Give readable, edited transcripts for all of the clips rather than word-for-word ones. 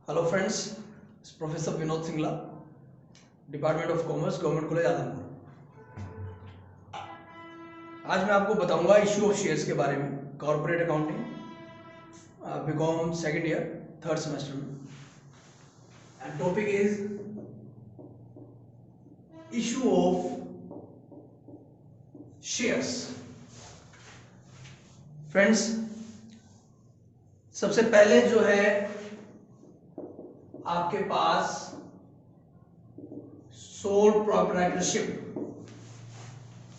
Hello friends, professor Vinod Singla, department of commerce, government college Adampur. आज मैं आपको बताऊंगा इश्यू ऑफ शेयर्स के बारे में, corporate accounting, BCom second year third semester में। And topic is issue of shares. Friends, सबसे पहले जो है आपके पास सोल प्रोप्राइटरशिप,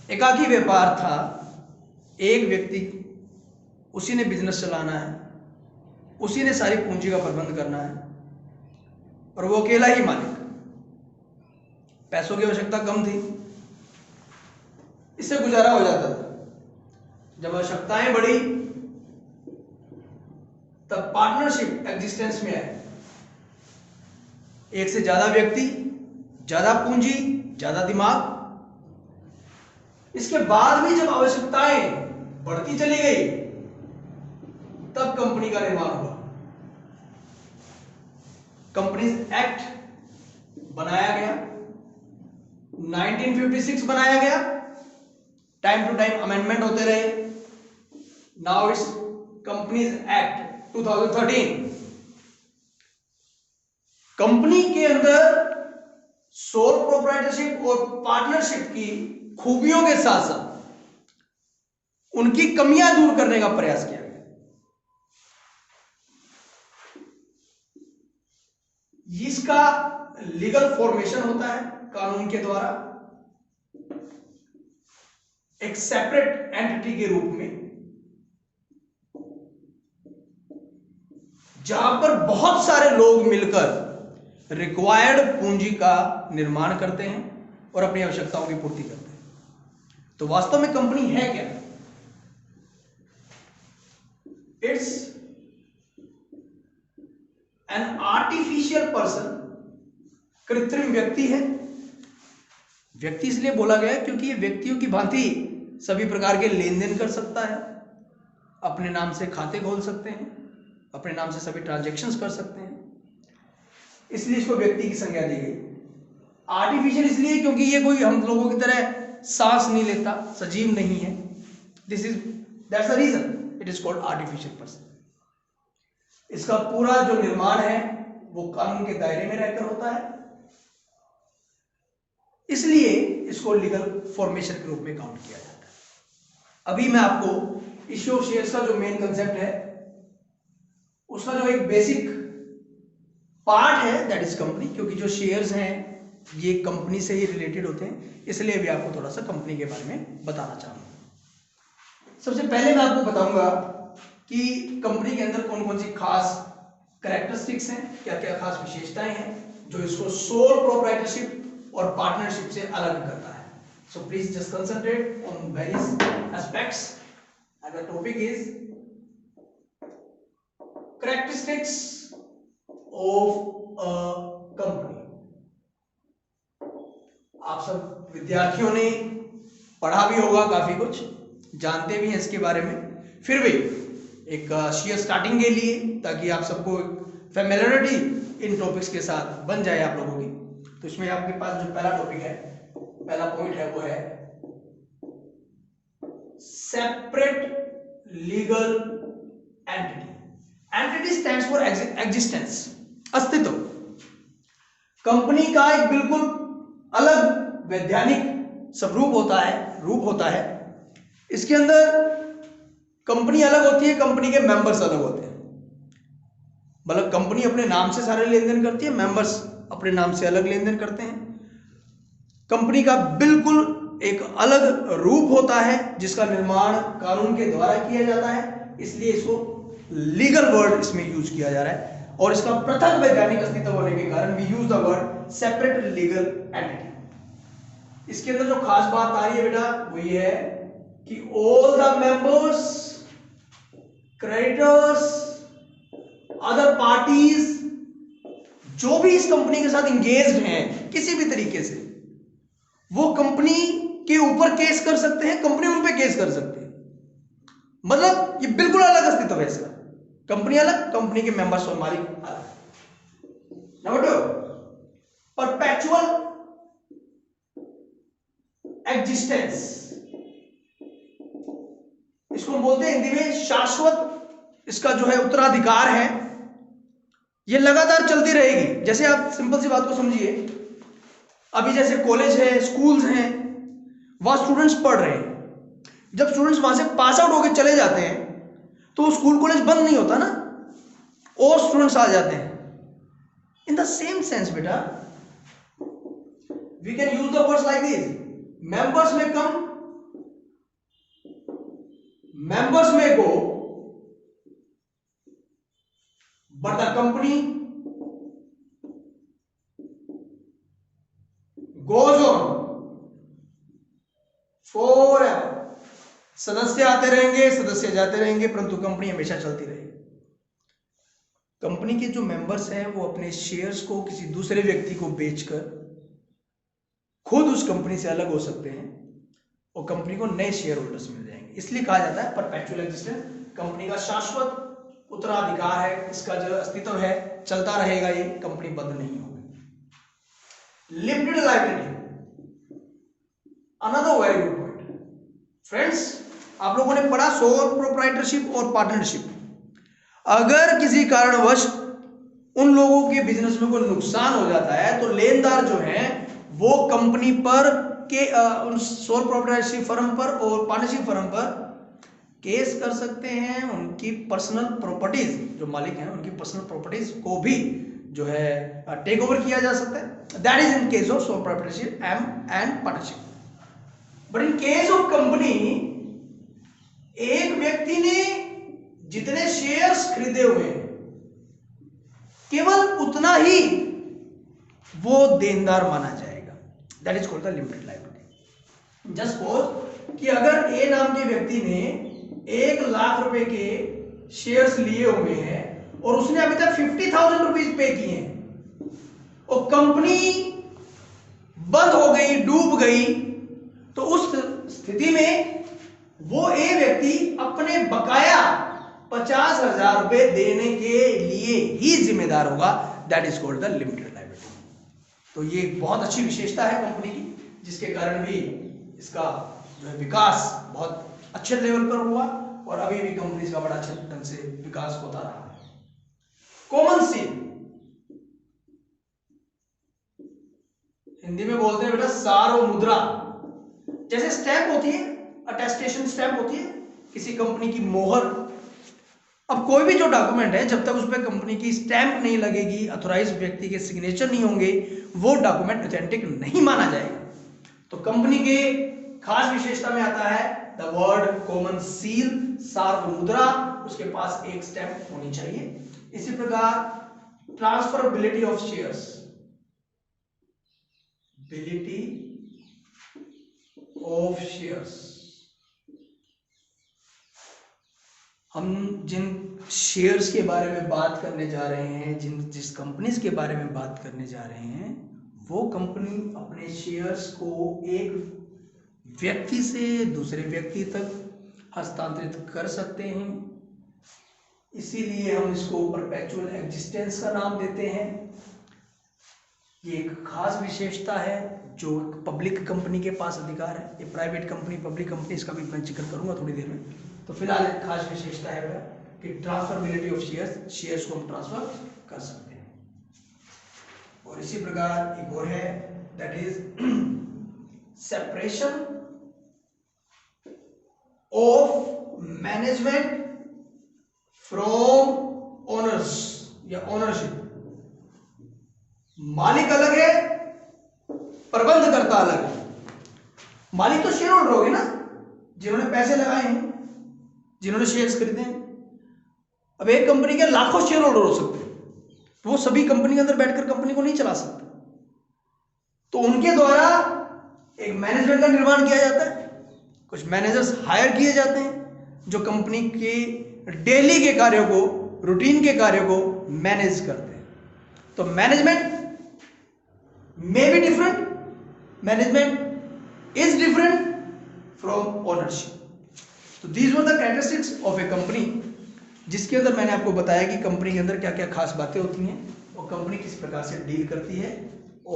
एकाकी व्यापार था, एक व्यक्ति, उसी ने बिजनेस चलाना है, उसी ने सारी पूंजी का प्रबंध करना है और वो अकेला ही मालिक। पैसों की आवश्यकता कम थी, इससे गुजारा हो जाता था। जब आवश्यकताएं बढ़ी तब पार्टनरशिप एग्जिस्टेंस में आई। एक से ज्यादा व्यक्ति, ज्यादा पूंजी, ज्यादा दिमाग। इसके बाद भी जब आवश्यकताएं बढ़ती चली गई तब कंपनी का निर्माण हुआ। कंपनीज एक्ट बनाया गया, 1956 बनाया गया, टाइम टू टाइम अमेंडमेंट होते रहे। Now it's companies act 2013। Company के अंदर सोल प्रोप्राइटरशिप और पार्टनरशिप की खूबियों के साथ साथ उनकी कमियां दूर करने का प्रयास किया गया। इसका लीगल फॉर्मेशन होता है कानून के द्वारा एक सेपरेट एंटिटी के रूप में, जहां पर बहुत सारे लोग मिलकर रिक्वायर्ड पूंजी का निर्माण करते हैं और अपनी आवश्यकताओं की पूर्ति करते हैं। तो वास्तव में कंपनी है क्या? It's an artificial person. कृत्रिम व्यक्ति है। व्यक्ति इसलिए बोला गया क्योंकि ये व्यक्तियों की भांति सभी प्रकार के लेन देन कर सकता है, अपने नाम से खाते खोल सकते हैं, अपने नाम से सभी ट्रांजैक्शंस कर सकते हैं, इसलिए इसको व्यक्ति की संज्ञा दी गई। आर्टिफिशियल इसलिए क्योंकि ये कोई हम लोगों की तरह सांस नहीं लेता, सजीव नहीं है। That's the reason it is called artificial person. इसका पूरा जो निर्माण है वो कानून के दायरे में रहकर होता है, इसलिए इसको लीगल फॉर्मेशन के रूप में काउंट किया जाता है। अभी मैं आपको इश्यू ऑफ शेयर्स का जो मेन कंसेप्ट है उसका जो एक बेसिक पार्ट है दैट इज कंपनी, क्योंकि जो शेयर्स हैं ये कंपनी से ही रिलेटेड होते हैं, इसलिए भी आपको थोड़ा सा कंपनी के बारे में बताना चाहूंगा। सबसे पहले मैं आपको बताऊंगा कि कंपनी के अंदर कौन कौन सी खास कैरेक्टरिस्टिक्स हैं, क्या क्या खास विशेषताएं हैं जो इसको सोल प्रोप्राइटरशिप और पार्टनरशिप से अलग करता है। So please just concentrate on various aspects and the topic is characteristics of a company. आप सब विद्यार्थियों ने पढ़ा भी होगा, काफी कुछ जानते भी हैं इसके बारे में, फिर भी एक शेयर स्टार्टिंग के लिए, ताकि आप सबको फैमिलियरिटी इन टॉपिक्स के साथ बन जाए आप लोगों की। तो इसमें आपके पास जो पहला टॉपिक है, पहला पॉइंट है, वो है separate legal entity. Entity stands for existence, अस्तित्व। कंपनी का एक बिल्कुल अलग वैधानिक स्वरूप होता है, रूप होता है। इसके अंदर कंपनी अलग होती है, कंपनी के मेंबर्स अलग होते हैं। मतलब कंपनी अपने नाम से सारे लेन देन करती है, मेंबर्स अपने नाम से अलग लेन देन करते हैं। कंपनी का बिल्कुल एक अलग रूप होता है जिसका निर्माण कानून के द्वारा किया जाता है, इसलिए इसको लीगल वर्ड इसमें यूज किया जा रहा है। और इसका पृथक वैधानिक अस्तित्व होने के कारण we use the word separate legal entity. इसके अंदर जो खास बात आ रही है बेटा वो ये है कि all the members, creditors, other parties जो भी इस कंपनी के साथ इंगेज्ड हैं किसी भी तरीके से, वो कंपनी के ऊपर केस कर सकते हैं, कंपनी उन पे केस कर सकती है। मतलब ये बिल्कुल अलग अस्तित्व है इसका। कंपनी अलग, कंपनी के मेंबर्स और मालिक अलग। नंबर 2, परपेचुअल एग्जिस्टेंस, इसको हम बोलते हैं हिंदी में शाश्वत, इसका जो है उत्तराधिकार है, ये लगातार चलती रहेगी। जैसे आप सिंपल सी बात को समझिए, अभी जैसे कॉलेज है, स्कूल्स हैं, वहां स्टूडेंट्स पढ़ रहे हैं, जब स्टूडेंट्स वहां से पास आउट होकर चले जाते हैं तो स्कूल कॉलेज बंद नहीं होता ना, और स्टूडेंट्स आ जाते हैं। इन द सेम सेंस बेटा, we can use the words like this, members may come, members may go, but the company goes on forever. सदस्य आते रहेंगे, सदस्य जाते रहेंगे, परंतु कंपनी हमेशा चलती रहेगी। कंपनी के जो मेंबर्स हैं वो अपने शेयर्स को किसी दूसरे व्यक्ति को बेचकर खुद उस कंपनी से अलग हो सकते हैं और कंपनी को नए शेयर होल्डर्स मिल जाएंगे। इसलिए कहा जाता है परपेचुअल एग्जिस्टेंस, कंपनी का शाश्वत उत्तराधिकार है, इसका जो अस्तित्व है चलता रहेगा, ये कंपनी बंद नहीं होगी। Limited liability, another very good point. Friends, आप लोगों ने पढ़ा सोल प्रोप्राइटरशिप और पार्टनरशिप। अगर किसी कारणवश उन लोगों के बिजनेस में कोई नुकसान हो जाता है तो लेनदार जो है वो कंपनी पर के सोल प्रोप्राइटरशिप फर्म पर और पार्टनरशिप फर्म पर केस कर सकते हैं। उनकी पर्सनल प्रॉपर्टीज, जो मालिक हैं उनकी पर्सनल प्रॉपर्टीज को भी जो है टेक ओवर किया जा सकता है। That is in case of sole proprietorship and partnership. But in case of company, एक व्यक्ति ने जितने शेयर्स खरीदे हुए हैं केवल उतना ही वो देनदार माना जाएगा। That is called the limited liability. Just suppose कि अगर ए नाम के व्यक्ति ने 1 लाख रुपए के शेयर्स लिए हुए हैं और उसने अभी तक 50,000 रुपीज पे किए हैं और कंपनी बंद हो गई, डूब गई, तो उस स्थिति में वो ए व्यक्ति अपने बकाया 50,000 रुपए देने के लिए ही जिम्मेदार होगा। That is called the limited liability. तो ये बहुत अच्छी विशेषता है कंपनी की, जिसके कारण भी इसका जो है विकास बहुत अच्छे लेवल पर हुआ और अभी भी कंपनी का बड़ा अच्छे ढंग से विकास होता रहा है। कॉमन सील, हिंदी में बोलते हैं बेटा सार्व मुद्रा। जैसे स्टैंप होती है, अटेस्टेशन स्टैंप होती है, किसी कंपनी की मोहर। अब कोई भी जो डॉक्यूमेंट है, जब तक उस पर कंपनी की स्टैंप नहीं लगेगी, ऑथोराइज व्यक्ति के सिग्नेचर नहीं होंगे, वो डॉक्यूमेंट ऑथेंटिक नहीं माना जाएगा। तो कंपनी के खास विशेषता में आता है द वर्ड कॉमन सील, सार्वमुद्रा, उसके पास एक स्टैंप होनी चाहिए। इसी प्रकार ट्रांसफरेबिलिटी ऑफ शेयर्स, बिलिटी ऑफ शेयर्स। हम जिन शेयर्स के बारे में बात करने जा रहे हैं, जिस कंपनीज के बारे में बात करने जा रहे हैं, वो कंपनी अपने शेयर्स को एक व्यक्ति से दूसरे व्यक्ति तक हस्तांतरित कर सकते हैं। इसीलिए हम इसको परपेचुअल एग्जिस्टेंस का नाम देते हैं। ये एक खास विशेषता है जो पब्लिक कंपनी के पास अधिकार है। ये प्राइवेट कंपनी, पब्लिक कंपनी, इसका भी मैं जिक्र करूंगा थोड़ी देर में। तो फिलहाल एक खास विशेषता है कि ट्रांसफरेबिलिटी ऑफ शेयर्स, शेयर्स को हम ट्रांसफर कर सकते हैं। और इसी प्रकार एक और है, that is separation of management from owners या ओनरशिप। मालिक अलग है, प्रबंधकर्ता अलग है। मालिक तो शेयर होल्डर होंगे ना, जिन्होंने पैसे लगाए हैं, जिन्होंने शेयर्स खरीदे हैं। अब एक कंपनी के लाखों शेयर होल्डर हो सकते हैं, तो वो सभी कंपनी के अंदर बैठकर कंपनी को नहीं चला सकते। तो उनके द्वारा एक मैनेजमेंट का निर्माण किया जाता है। कुछ मैनेजर्स हायर किए जाते हैं जो कंपनी के डेली के कार्यों को, रूटीन के कार्यों को मैनेज करते हैं। तो management may be different, management is different from ownership. So these were the characteristics of a company, जिसके अंदर मैंने आपको बताया कि कंपनी के अंदर क्या क्या खास बातें होती हैं और कंपनी किस प्रकार से डील करती है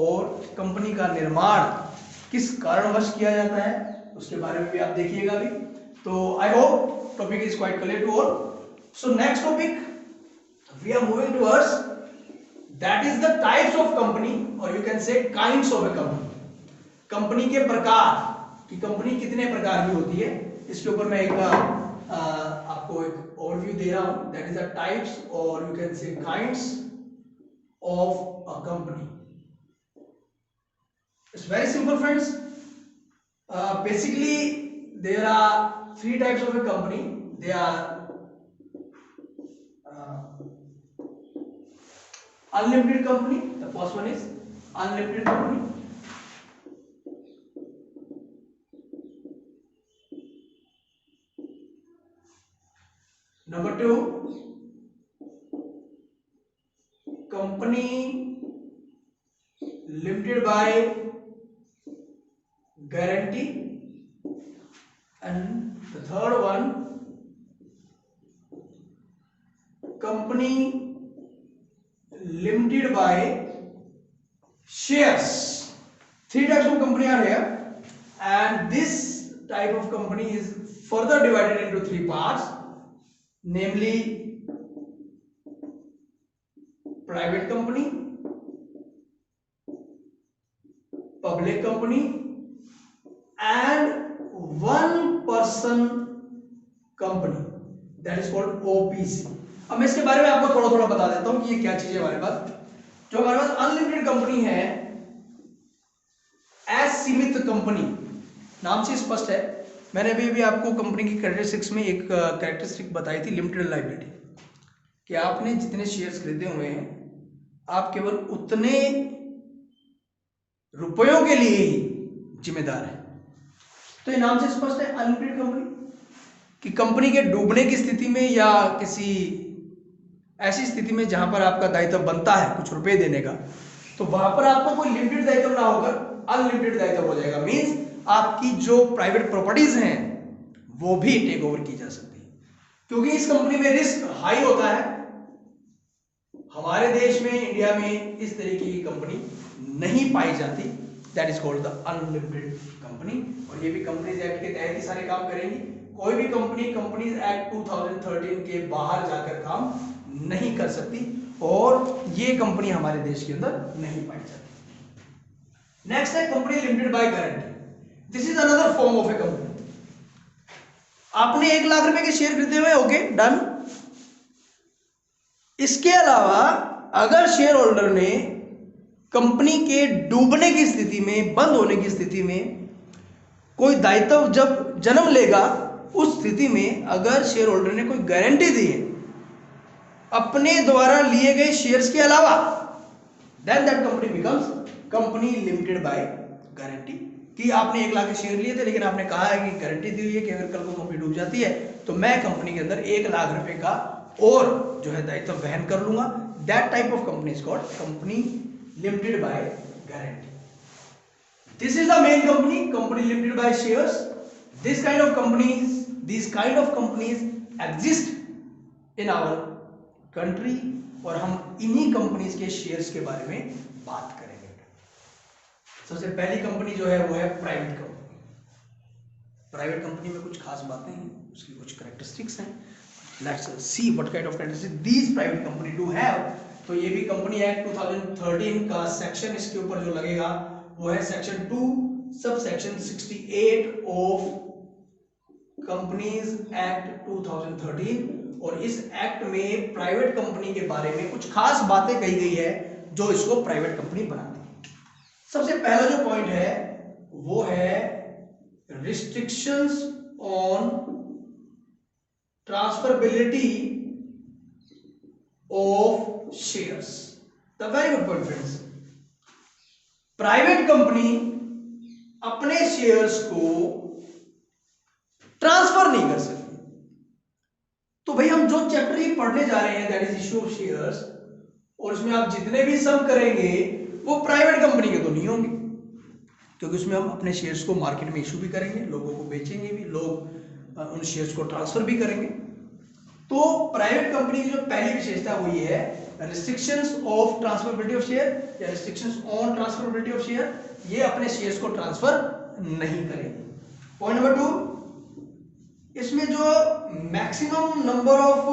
और कंपनी का निर्माण किस कारणवश किया जाता है उसके बारे में भी आप देखिएगा अभी। तो I hope topic is quite clear to all. So next topic we are moving towards that is the types of company और you can say kinds of a company. Company के प्रकार कि कंपनी कितने प्रकार की होती है, इसके ऊपर मैं एक आपको एक ओवरव्यू दे रहा हूं। दैट इज द टाइप्स और you can say kinds of a company. It's very simple friends. Basically there are three types of a company. They are unlimited company, the first one is unlimited company. Number two, company limited by guarantee, and the third one, company limited by shares. Three types of company are here, and this type of company is further divided into three parts, namely private company, public company, and one person company, that is called OPC. अब मैं इसके बारे में आपको थोड़ा थोड़ा बता देता हूं कि ये क्या चीज है हमारे पास। जो हमारे पास अनलिमिटेड कंपनी है, असीमित कंपनी, नाम से स्पष्ट है। मैंने अभी आपको कंपनी की कैरेक्टरिस्टिक्स में एक कैरेक्टरिस्टिक बताई थी, लिमिटेड लायबिलिटी, कि आपने जितने शेयर्स खरीदे हुए हैं आप केवल उतने रुपयों के लिए ही जिम्मेदार है। तो ये नाम से स्पष्ट है अनलिमिटेड कंपनी कि कंपनी के डूबने की स्थिति में या किसी ऐसी स्थिति में जहां पर आपका दायित्व बनता है कुछ रुपए देने का, तो वहां पर आपको कोई लिमिटेड दायित्व ना होकर अनलिमिटेड दायित्व हो जाएगा। मींस आपकी जो प्राइवेट प्रॉपर्टीज हैं वो भी टेक ओवर की जा सकती है, क्योंकि इस कंपनी में रिस्क हाई होता है। हमारे देश में, इंडिया में इस तरीके की कंपनी नहीं पाई जाती। That is called the unlimited company. और ये भी कंपनीज एक्ट के तहत ही सारे काम करेंगी। कोई भी कंपनी कंपनीज एक्ट 2013 के बाहर जाकर काम नहीं कर सकती, और ये कंपनी हमारे देश के अंदर नहीं पाई जाती। नेक्स्ट है company limited by guarantee. This is another form of a company. आपने 1 लाख रुपए के शेयर खरीदे हुए, ओके डन। इसके अलावा अगर शेयर होल्डर ने कंपनी के डूबने की स्थिति में, बंद होने की स्थिति में कोई दायित्व जब जन्म लेगा, उस स्थिति में अगर शेयर होल्डर ने कोई गारंटी दी है अपने द्वारा लिए गए शेयर्स के अलावा, then that company becomes company limited by guarantee. कि आपने 1 लाख के शेयर लिए थे, लेकिन आपने कहा है कि गारंटी दी हुई है कि अगर कल को कंपनी डूब जाती है तो मैं कंपनी के अंदर 1 लाख रुपए का और जो है दायित्व वहन कर लूंगा। That type of company is called company limited by guarantee. This is the main company, company limited by shares. This kind of companies, these kind of companies exist in our country, और हम इन्हीं companies के shares के बारे में बात करेंगे। सबसे पहली कंपनी जो है वो है प्राइवेट कंपनी। प्राइवेट कंपनी में कुछ खास बातें हैं, उसकी कुछ कैरेक्टरिस्टिक्स हैं। Let's see what kind of characteristics these private company do have. तो ये भी कंपनी एक्ट 2013 का सेक्शन इसके ऊपर जो लगेगा वो है section 2 sub section 68 of companies act 2013। और इस एक्ट में प्राइवेट कंपनी के बारे में कुछ खास बातें कही गई है जो इसको प्राइवेट कंपनी बनाती है। सबसे पहला जो पॉइंट है वो है restrictions on transferability of shares. The very good point friends. Private company अपने शेयर्स को ट्रांसफर नहीं कर सकती। तो भाई हम जो चैप्टर ये पढ़ने जा रहे हैं that is issue of shares, और उसमें आप जितने भी सम करेंगे वो प्राइवेट कंपनी के तो नहीं होंगे, क्योंकि उसमें हम अपने शेयर्स को मार्केट में इशू भी करेंगे, लोगों को बेचेंगे भी, लोग उन शेयर्स को ट्रांसफर भी करेंगे। तो प्राइवेट कंपनी की जो पहली विशेषता वो ये है restrictions of transferability of share या restrictions on transferability of share, ये अपने शेयर्स को ट्रांसफर नहीं करेगी। पॉइंट नंबर 2, इसमें जो maximum number of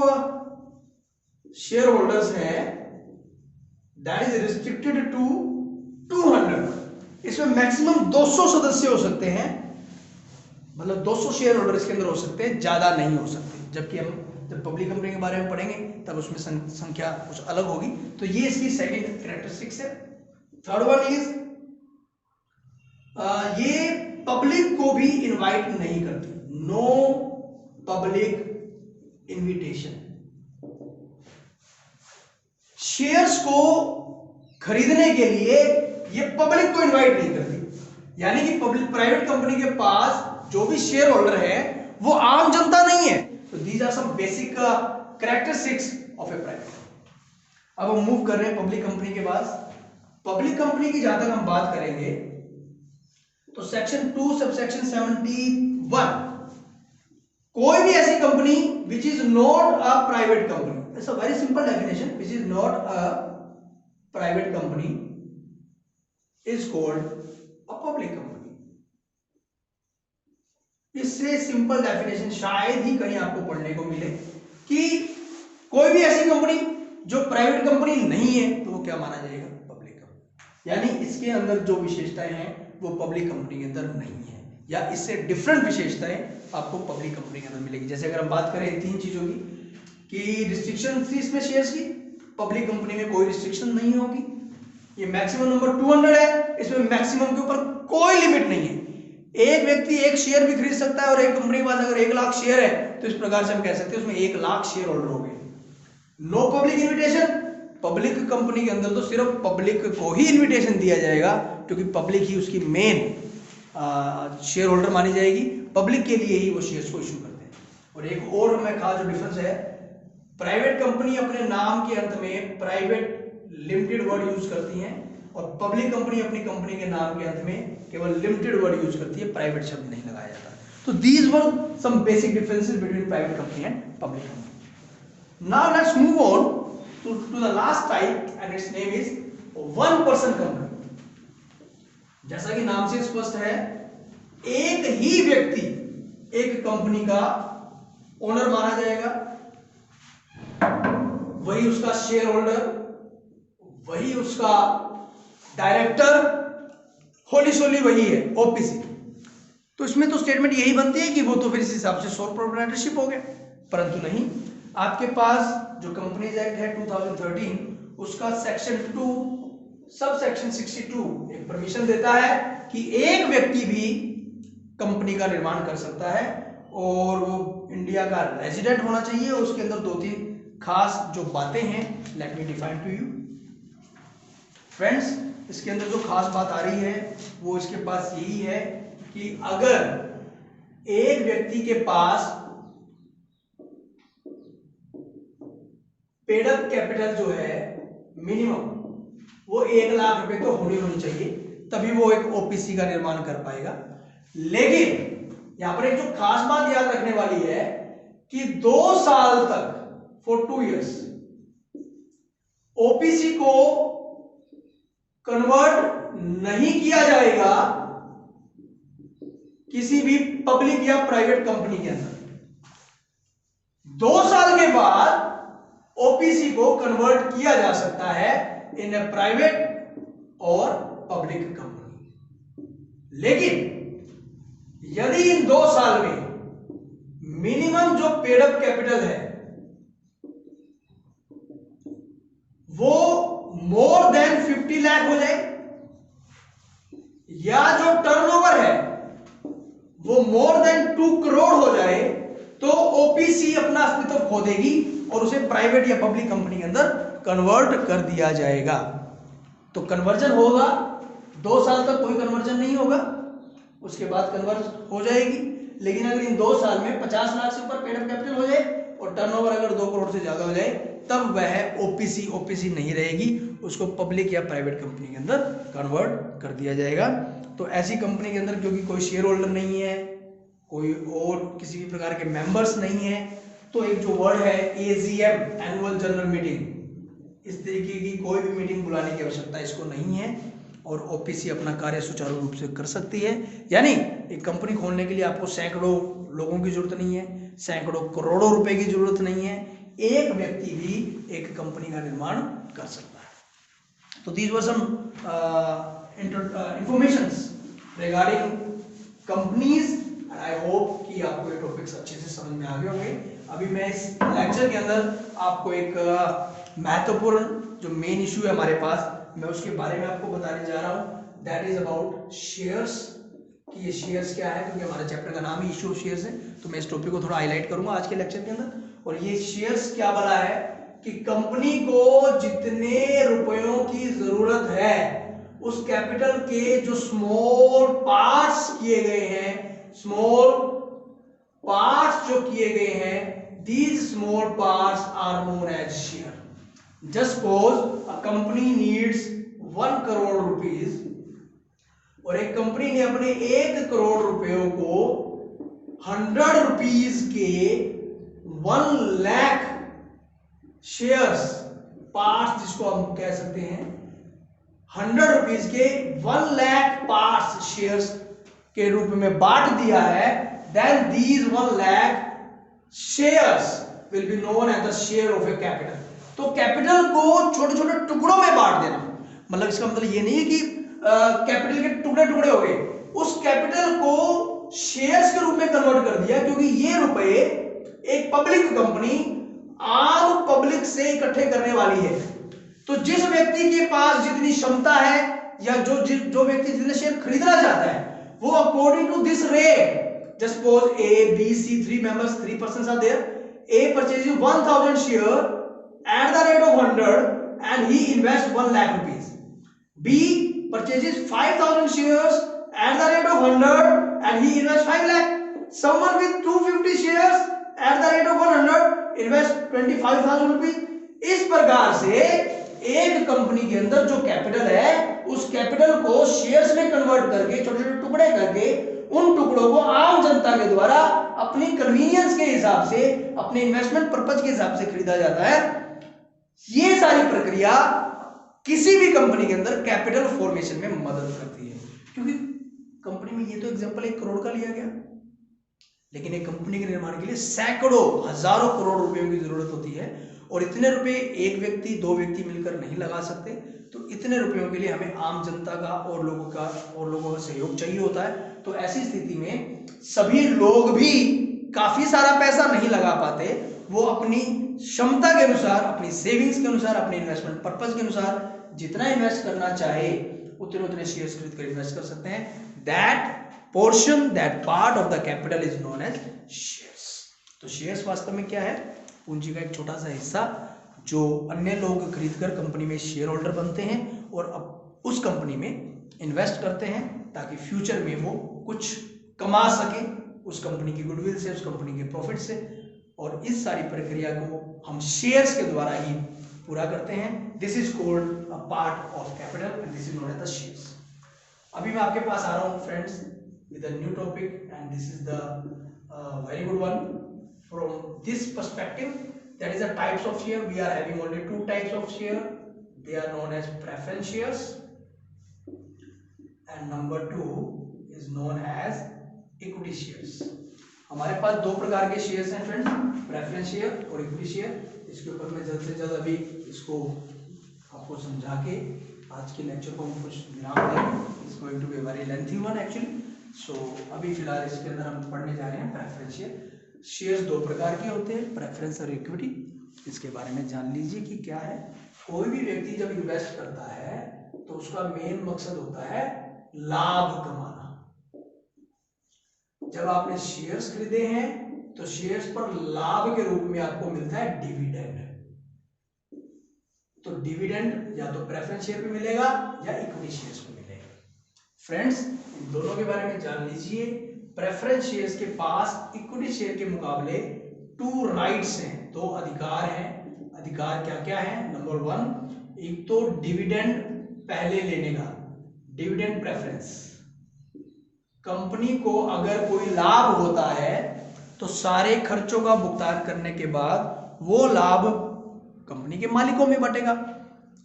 share holders है दैट इज रिस्ट्रिक्टेड टू 200। इसमें मैक्सिमम 200 सदस्य हो सकते हैं, मतलब 200 शेयर होल्डर इसके अंदर हो सकते हैं, ज्यादा नहीं हो सकते। जबकि हम जब पब्लिक कंपनी के बारे में पढ़ेंगे तब उसमें संख्या कुछ अलग होगी। तो ये इसकी सेकंड कैरेक्टरिस्टिक्स है। थर्ड वन इज ये पब्लिक को भी इनवाइट नहीं करती, नो पब्लिक इनविटेशन। शेयर्स को खरीदने के लिए ये पब्लिक को इनवाइट नहीं करती, यानी कि पब्लिक प्राइवेट कंपनी के पास जो भी शेयर होल्डर है वो आम जनता नहीं है। तो these are some basic characteristics of a private. अब हम मूव कर रहे हैं पब्लिक कंपनी के पास। पब्लिक कंपनी की जहां तक हम बात करेंगे तो सेक्शन 2 सबसेक्शन 71, कोई भी ऐसी company which is not a private company, it's a very simple definition, which is not a private company is called a public company. इससे सिंपल डेफिनेशन शायद ही कहीं आपको पढ़ने को मिले कि कोई भी ऐसी कंपनी जो प्राइवेट कंपनी नहीं है तो वो क्या माना जाएगा, पब्लिक कंपनी। यानी इसके अंदर जो विशेषताएं हैं वो पब्लिक कंपनी के अंदर नहीं है, या इससे डिफरेंट विशेषताएं आपको पब्लिक कंपनी के अंदर मिलेगी। जैसे अगर हम बात करें इन 3 चीजों की कि रिस्ट्रिक्शन थी इसमें शेयर्स की, पब्लिक कंपनी में कोई रिस्ट्रिक्शन नहीं होगी। ये मैक्सिमम नंबर 200 है, इसमें मैक्सिमम के ऊपर कोई लिमिट नहीं है। एक व्यक्ति एक शेयर भी खरीद सकता है और एक कंपनी के पास अगर 1 लाख शेयर है तो इस प्रकार से हम कह सकते हैं उसमें 1 लाख शेयर होल्डर हो गए। No public invitation, public company के अंदर तो सिर्फ पब्लिक को ही इन्विटेशन दिया जाएगा क्योंकि पब्लिक ही उसकी मेन शेयर होल्डर मानी जाएगी, पब्लिक के लिए ही वो शेयर्स को इशू करते हैं। और एक और हमें खास जो डिफरेंस है, प्राइवेट कंपनी अपने नाम के अंत में प्राइवेट लिमिटेड वर्ड यूज करती हैं और पब्लिक कंपनी अपनी कंपनी के नाम के अंत में केवल लिमिटेड वर्ड यूज करती है, प्राइवेट शब्द नहीं लगाया जाता। तो these were some basic differences between private company and public company. Now let's move on to the last type and its name is one person company. जैसा कि नाम से स्पष्ट है, एक ही व्यक्ति एक कंपनी का ओनर माना जाएगा, वही उसका शेयर होल्डर, वही उसका डायरेक्टर, होली सोली वही है, ओपीसी। तो इसमें तो स्टेटमेंट यही बनती है कि वो तो फिर इस हिसाब से सोल प्रोप्राइटरशिप हो गया, परंतु नहीं। आपके पास जो कंपनीज एक्ट है 2013, उसका सेक्शन 2 सब सेक्शन 62 एक परमिशन देता है कि एक व्यक्ति भी कंपनी का निर्माण कर सकता है और वो इंडिया का रेजिडेंट होना चाहिए। उसके अंदर 2-3 खास जो बातें हैं, let me define to you friends. इसके अंदर जो खास बात आ रही है वो इसके पास यही है कि अगर एक व्यक्ति के पास पेड अप कैपिटल जो है मिनिमम वो 1 लाख रुपए तो होनी चाहिए, तभी वो एक ओपीसी का निर्माण कर पाएगा। लेकिन यहां पर एक जो खास बात याद रखने वाली है कि 2 साल तक, फॉर 2 years, ओपीसी को कन्वर्ट नहीं किया जाएगा किसी भी पब्लिक या प्राइवेट कंपनी के अंदर। 2 साल के बाद ओपीसी को कन्वर्ट किया जा सकता है इन ए प्राइवेट और पब्लिक कंपनी। लेकिन यदि इन 2 साल में मिनिमम जो पेड अप कैपिटल है वो मोर देन 50 लाख हो जाए, या जो टर्नओवर है वो मोर देन 2 करोड़ हो जाए, तो ओपीसी अपना अस्तित्व खो देगी और उसे प्राइवेट या पब्लिक कंपनी के अंदर कन्वर्ट कर दिया जाएगा। तो कन्वर्जन होगा, 2 साल तक कोई कन्वर्जन नहीं होगा, उसके बाद कन्वर्ट हो जाएगी। लेकिन अगर इन 2 साल में 50 लाख से ऊपर पेड अप कैपिटल हो जाए और टर्नओवर अगर 2 करोड़ से ज्यादा हो जाए, तब वह ओपीसी नहीं रहेगी, उसको पब्लिक या प्राइवेट कंपनी के अंदर कन्वर्ट कर दिया जाएगा। तो ऐसी कंपनी के अंदर क्योंकि कोई शेयर होल्डर नहीं है, कोई और किसी भी प्रकार के मेंबर्स नहीं है, तो एक जो वर्ड है एजीएम, एनुअल जनरल मीटिंग, इस तरीके की कोई भी मीटिंग बुलाने की आवश्यकता इसको नहीं है और ओपीसी अपना कार्य सुचारू रूप से कर सकती है। यानी एक कंपनी खोलने के लिए आपको सैकड़ों लोगों की जरूरत नहीं है, सैकड़ों करोड़ों रुपए की जरूरत नहीं है, एक व्यक्ति भी एक कंपनी का निर्माण कर सकता है। तो these were some informations regarding companies. I hope कि आपको ये टॉपिक्स अच्छे से समझ में आ गए होंगे। अभी मैं इस लेक्चर के अंदर आपको एक महत्वपूर्ण जो मेन इशू है हमारे पास, मैं उसके बारे में आपको बताने जा रहा हूं। दैट इज अबाउट शेयर्स, कि ये शेयर्स क्या है, क्योंकि हमारे चैप्टर का नाम ही इशू ऑफ शेयर्स है। तो मैं इस टॉपिक को थोड़ा हाईलाइट करूंगा आज के लेक्चर के अंदर। और ये शेयर्स क्या बोला है कि कंपनी को जितने रुपयों की जरूरत है उस कैपिटल के जो स्मॉल पार्ट्स किए गए हैं, स्मॉल पार्ट्स जो किए गए हैं, these small parts are known as share. Just suppose a company needs 1 crore rupees और एक कंपनी ने अपने 1 करोड़ रुपयों को 100 रुपीज के 1 लाख शेयर्स, पार्ट्स जिसको हम कह सकते हैं, 100 रुपीज के 1 लाख पार्ट्स शेयर्स के रूप में बांट दिया है, then these 1 lakh shares will be known as the share of a capital. तो कैपिटल को छोटे छोटे टुकड़ों में बांट देना, मतलब इसका मतलब ये नहीं है कि कैपिटल के टुकड़े टुकड़े हो गए, उस कैपिटल को शेयर्स के रूप में कन्वर्ट कर दिया, क्योंकि ये रुपए एक पब्लिक कंपनी आम पब्लिक से इकट्ठे करने वाली है। तो जिस व्यक्ति के पास जितनी क्षमता है या जो व्यक्ति जितने शेयर खरीदना चाहता है, वो according to this rate, just suppose A, B, C, 3 members, 3 persons are there. A purchases 1000 share at the rate of 100 and he invests 1 lakh rupees. B purchases 5000 shares at the rate of 100 and he invests 5 lakh. Someone with 250 shares at the rate of 100 invests 25000 rupees. इस प्रकार से एक company के अंदर जो capital है उस capital को शेयर्स में कन्वर्ट करके छोटे छोटे टुकड़े करके उन टुकड़ों को आम जनता के द्वारा अपनी कन्वीनियंस के हिसाब से, अपने इन्वेस्टमेंट पर्पज के हिसाब से खरीदा जाता है। ये सारी प्रक्रिया किसी भी कंपनी के अंदर कैपिटल फॉर्मेशन में मदद करती है, क्योंकि कंपनी में ये तो एग्जांपल 1 करोड़ का लिया गया, लेकिन एक कंपनी के निर्माण के लिए सैकड़ों हजारों करोड़ रुपयों की जरूरत होती है और इतने रुपए एक व्यक्ति 2 व्यक्ति मिलकर नहीं लगा सकते। तो इतने रुपयों के लिए हमें आम जनता का और लोगों का सहयोग चाहिए होता है। तो ऐसी स्थिति में सभी लोग भी काफी सारा पैसा नहीं लगा पाते, वो अपनी क्षमता के अनुसार, अपनी सेविंग्स के अनुसार, अपने इन्वेस्टमेंट पर्पज के अनुसार जितना इन्वेस्ट करना चाहे उतने शेयर्स खरीद कर इन्वेस्ट कर सकते हैं। That portion, that part of the capital is known as shares. तो शेयर्स वास्तव में क्या है? पूंजी का एक छोटा सा हिस्सा जो अन्य लोग खरीदकर कंपनी में शेयर होल्डर बनते हैं और अब उस कंपनी में इन्वेस्ट करते हैं ताकि फ्यूचर में वो कुछ कमा सके उस कंपनी की गुडविल से, उस कंपनी के प्रॉफिट से। और इस सारी प्रक्रिया को हम शेयर्स के द्वारा ही पूरा करते हैं। This is called a part of capital and this is known as the shares. अभी मैं आपके पास आ रहा हूं friends with a new topic and this is the very good one from this perspective, that is the types of share. We are having only 2 types of share. They are known as preference shares and number 2 is known as equity shares. हमारे पास 2 प्रकार के shares हैं friends, preference share और equity share. इसके ऊपर मैं जल्द से जल्द अभी इसको आपको समझा के आज के लेक्चर को हम कुछ विराम देंगे। It's going to be very lengthy one actually. So अभी फिलहाल इसके अंदर हम पढ़ने जा रहे हैं प्रेफरेंस शेयर। शेयर्स 2 प्रकार के होते हैं, प्रेफरेंस और इक्विटी। इसके बारे में जान लीजिए कि क्या है। कोई भी व्यक्ति जब इन्वेस्ट करता है तो उसका मेन मकसद होता है लाभ कमाना। जब आपने शेयर्स खरीदे हैं तो शेयर्स पर लाभ के रूप में आपको मिलता है डिविडेंड। तो डिविडेंड या तो प्रेफरेंस शेयर पे मिलेगा या इक्विटी शेयर्स पे मिलेगा। फ्रेंड्स, इन दोनों के बारे में जान लीजिए। प्रेफरेंस शेयर्स के पास इक्विटी शेयर के मुकाबले 2 राइट्स हैं, 2 अधिकार हैं। अधिकार क्या क्या है? नंबर 1, एक तो डिविडेंड पहले लेने का, डिविडेंड प्रेफरेंस। कंपनी को अगर कोई लाभ होता है तो सारे खर्चों का भुगतान करने के बाद वो लाभ कंपनी के मालिकों में बटेगा।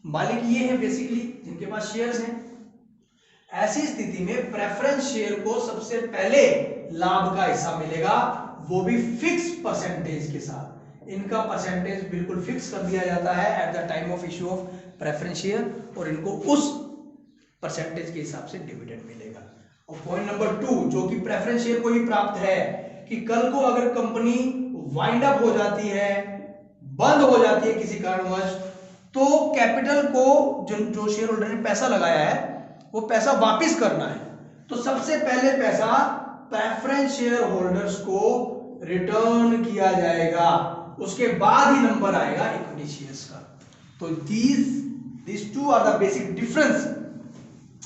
मालिक ये है बेसिकली जिनके पास शेयर्स हैं। ऐसी स्थिति में प्रेफरेंस शेयर को सबसे पहले लाभ का हिस्सा मिलेगा, वो भी फिक्स परसेंटेज के साथ। इनका परसेंटेज बिल्कुल फिक्स कर दिया जाता है at the time of issue of preference share, और इनको उस परसेंटेज के हिसाब से डिविडेंड मिलेगा। और पॉइंट नंबर 2 जो कि प्रेफरेंस शेयर को ही प्राप्त है कि कल को अगर कंपनी वाइंड अप हो जाती है, बंद हो जाती है किसी कारणवश, तो कैपिटल को जो शेयर होल्डर ने पैसा लगाया है वो पैसा वापस करना है, तो सबसे पहले पैसा प्रेफरेंस शेयर होल्डर्स को रिटर्न किया जाएगा, उसके बाद ही नंबर आएगा इक्विटी शेयर्स का। तो these two are the basic difference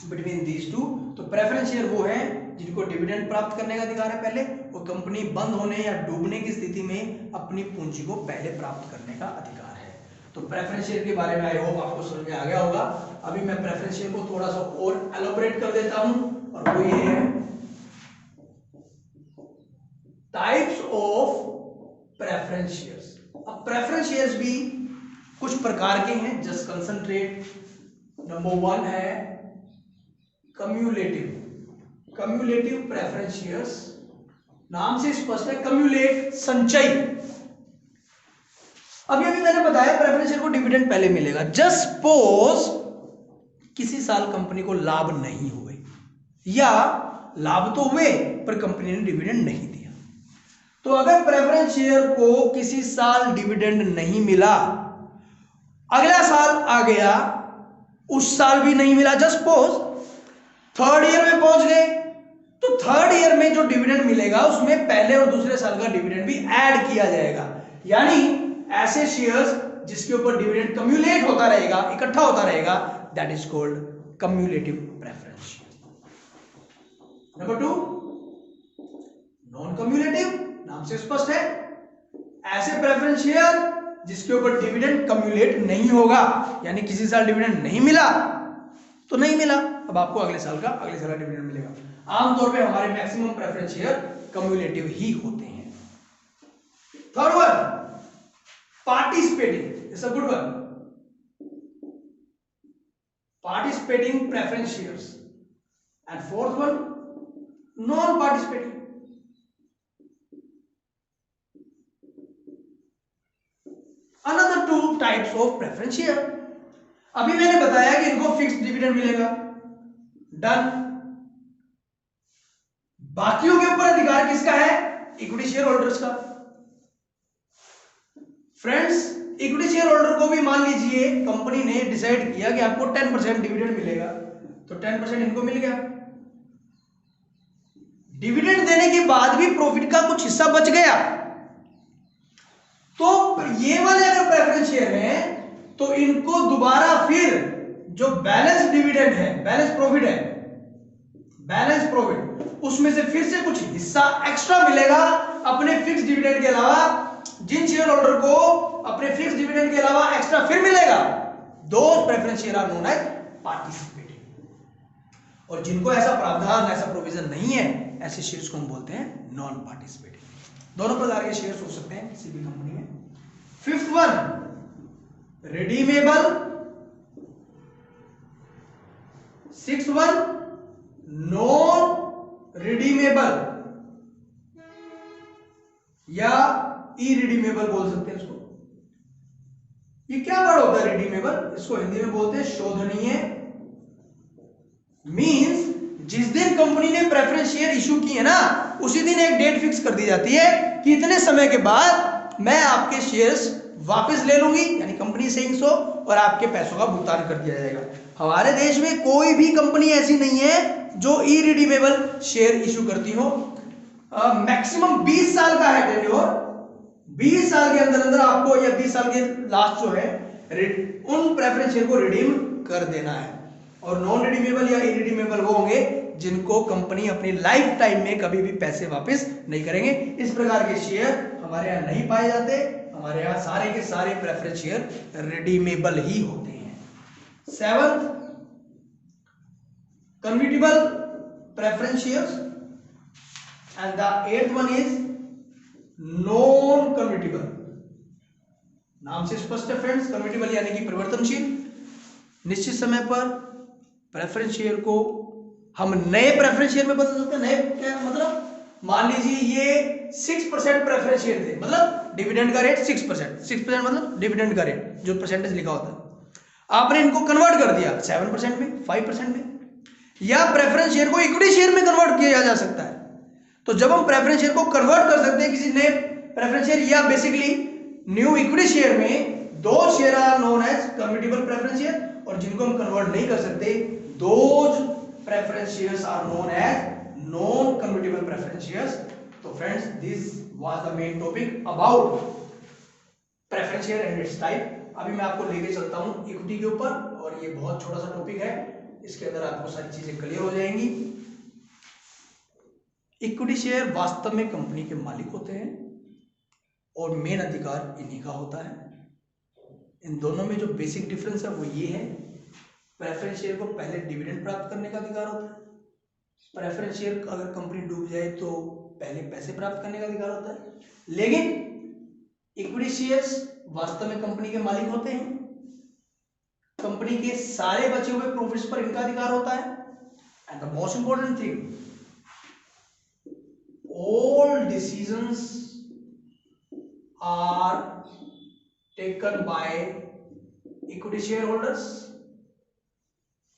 between these two। तो प्रेफरेंस शेयर वो है जिनको डिविडेंड प्राप्त करने का अधिकार है पहले, और कंपनी बंद होने या डूबने की स्थिति में अपनी पूंजी को पहले प्राप्त करने का अधिकार है। तो प्रेफरेंस शेयर के बारे में आई होप आपको समझ में आ गया होगा। अभी मैं प्रेफरेंस शेयर को थोड़ा सा और एलोबरेट कर देता हूं, और वो ये है टाइप्स ऑफ प्रेफरेंस शेयर्स। अब प्रेफरेंस शेयर्स भी कुछ प्रकार के हैं, जस्ट कंसंट्रेट। नंबर 1 है कम्युलेटिव प्रेफरेंस शेयर्स। नाम से स्पष्ट है, कम्युलेट संचय। अभी मैंने बताया प्रेफरेंस शेयर को डिविडेंड पहले मिलेगा। जस्ट सपोज किसी साल कंपनी को लाभ नहीं हुए, या लाभ तो हुए पर कंपनी ने डिविडेंड नहीं दिया, तो अगर प्रेफरेंस शेयर को किसी साल डिविडेंड नहीं मिला, अगला साल आ गया, उस साल भी नहीं मिला, जस्ट सपोज थर्ड ईयर में पहुंच गए, तो थर्ड ईयर में जो डिविडेंड मिलेगा उसमें पहले और दूसरे साल का डिविडेंड भी ऐड किया जाएगा। यानी ऐसे शेयर्स जिसके ऊपर डिविडेंड कम्युलेट होता रहेगा, इकट्ठा होता रहेगा, that is called cumulative preference share. Number 2 non cumulative, नाम से स्पष्ट है, ऐसे प्रेफरेंस शेयर जिसके ऊपर डिविडेंड कम्युलेट नहीं होगा, यानी किसी साल डिविडेंड नहीं मिला तो नहीं मिला, अब आपको अगले साल का डिविडेंड मिलेगा। आमतौर पे हमारे मैक्सिमम प्रेफरेंस शेयर कम्युलेटिव ही होते हैं। Third one participating, it's a good one, participating preference shares. And fourth one non participating. Another 2 types of preference share। अभी मैंने बताया कि इनको फिक्स्ड डिविडेंड मिलेगा, डन। बाकियों के ऊपर अधिकार किसका है? इक्विटी शेयर होल्डर्स का। फ्रेंड्स, इक्विटी शेयर होल्डर को भी मान लीजिए कंपनी ने डिसाइड किया कि आपको 10% डिविडेंड मिलेगा, तो 10% इनको मिल गया। डिविडेंड देने के बाद भी प्रॉफिट का कुछ हिस्सा बच गया, तो ये वाले अगर प्रेफरेंस शेयर हैं तो इनको दोबारा फिर जो बैलेंस डिविडेंड है, बैलेंस प्रॉफिट, उसमें से फिर से कुछ हिस्सा एक्स्ट्रा मिलेगा अपने फिक्स डिविडेंड के अलावा। जिन शेयर होल्डर को अपने फिक्स डिविडेंड के अलावा एक्स्ट्रा फिर मिलेगा, those preference share are known as participating. और जिनको ऐसा प्रावधान, ऐसा प्रोविजन नहीं है, ऐसे शेयर्स को हम बोलते हैं नॉन पार्टिसिपेटिंग। दोनों प्रकार के शेयर्स हो सकते हैं किसी भी कंपनी में। Fifth one redeemable, sixth one non redeemable या इरिडीमेबल बोल सकते हैं इसको। ये क्या वर्ड होता है रिडीमेबल? इसको हिंदी में बोलते हैं शोधनीय। मींस जिस दिन कंपनी ने प्रेफरेंस शेयर इशू किए ना, उसी दिन एक डेट फिक्स कर दी जाती है कि इतने समय के बाद मैं आपके शेयर्स वापस ले लूंगी, यानी कंपनी सेइंग सो, और आपके पैसों का भुगतान कर दिया जाएगा। हमारे देश में कोई भी कंपनी ऐसी नहीं है जो इरिडीमेबल शेयर इशू करती हो। मैक्सिमम 20 साल का है टेन्योर, 20 साल के अंदर अंदर आपको, या 20 साल के लास्ट जो है, उन प्रेफरेंस शेयर को रिडीम कर देना है। और नॉन रिडीमेबल या इरिडीमेबल वो होंगे जिनको कंपनी अपनी लाइफ टाइम में कभी भी पैसे वापस नहीं करेंगे। इस प्रकार के शेयर हमारे यहाँ नहीं पाए जाते। हमारे यहाँ सारे के सारे प्रेफरेंस शेयर रिडीमेबल ही होते हैं। Seventh convertible preference shares, and the eighth one is non convertible. नाम से स्पष्ट है फ्रेंड्स, कन्वर्टिबल यानी कि परिवर्तनशील, निश्चित समय पर प्रेफरेंस शेयर को हम नए प्रेफरेंस शेयर में बदल सकते हैं। नए क्या मतलब, मान लीजिए ये 6% प्रेफरेंस शेयर थे, मतलब डिविडेंड का रेट 6%, 6% मतलब डिविडेंड का रेट जो परसेंटेज लिखा होता है, आपने इनको कन्वर्ट कर दिया 7% में, 5% में, या प्रेफरेंस शेयर को इक्विटी शेयर में कन्वर्ट किया जा सकता है। तो जब हम प्रेफरेंस शेयर को कन्वर्ट कर सकते हैं किसी नए प्रेफरेंस शेयर या बेसिकली न्यू इक्विटी शेयर में, दो share are known as convertible preference share, और जिनको हम कन्वर्ट नहीं कर सकते those preference shares are known as non convertible preference shares. तो friends, this was the main topic about preference share and its type. अभी मैं आपको लेके चलता हूं इक्विटी के ऊपर, और ये बहुत छोटा सा टॉपिक है, इसके अंदर आपको सारी चीजें क्लियर हो जाएंगी। इक्विटी शेयर वास्तव में कंपनी के मालिक होते हैं और मेन अधिकार इन्हीं का होता है। इन दोनों में जो बेसिक डिफरेंस है वो ये है, प्रेफरेंस शेयर को पहले डिविडेंड प्राप्त करने का अधिकार होता है। प्रेफरेंस शेयर अगर कंपनी डूब जाए तो पहले पैसे प्राप्त करने का अधिकार होता है। लेकिन इक्विटी शेयर्स वास्तव में कंपनी के मालिक होते हैं, कंपनी के सारे बचे हुए प्रॉफिट्स पर इनका अधिकार होता है। And the most important thing, all decisions are taken by equity shareholders,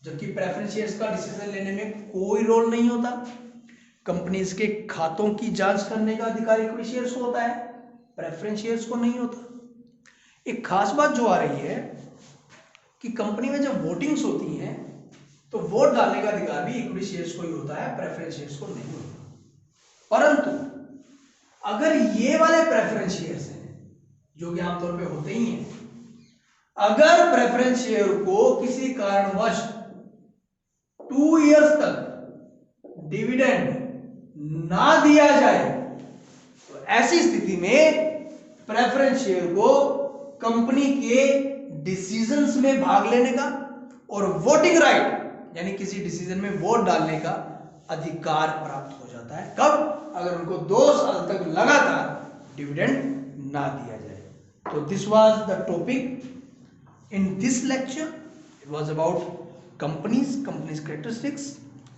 जबकि प्रेफरेंस शेयर्स का डिसीजन लेने में कोई रोल नहीं होता। कंपनीज के खातों की जांच करने का अधिकार इक्विटी शेयर्स को होता है, प्रेफरेंस शेयर्स को नहीं होता। एक खास बात जो आ रही है कि कंपनी में जब वोटिंग्स होती हैं तो वोट डालने का अधिकार भी इक्विटी शेयर्स को ही होता है, प्रेफरेंस शेयर्स को नहीं होता। परंतु अगर ये वाले प्रेफरेंस शेयर्स हैं जो कि आमतौर पे होते ही हैं, अगर प्रेफरेंस शेयर को किसी कारणवश 2 इयर्स तक डिविडेंड ना दिया जाए तो ऐसी स्थिति में प्रेफरेंस शेयर को कंपनी के डिसीजंस में भाग लेने का और वोटिंग राइट यानी किसी डिसीजन में वोट डालने का अधिकार प्राप्त हो जाता है। कब? अगर उनको 2 साल तक लगातार डिविडेंड ना दिया जाए। तो this was the topic in this lecture. It was about companies characteristics,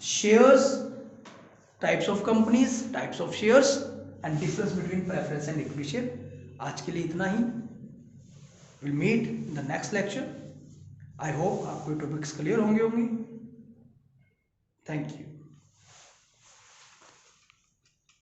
shares, types of companies, types of shares and difference between preference and equity share. आज के लिए इतना ही। Will meet in the next lecture. I hope आपको topics clear होंगे। Thank you.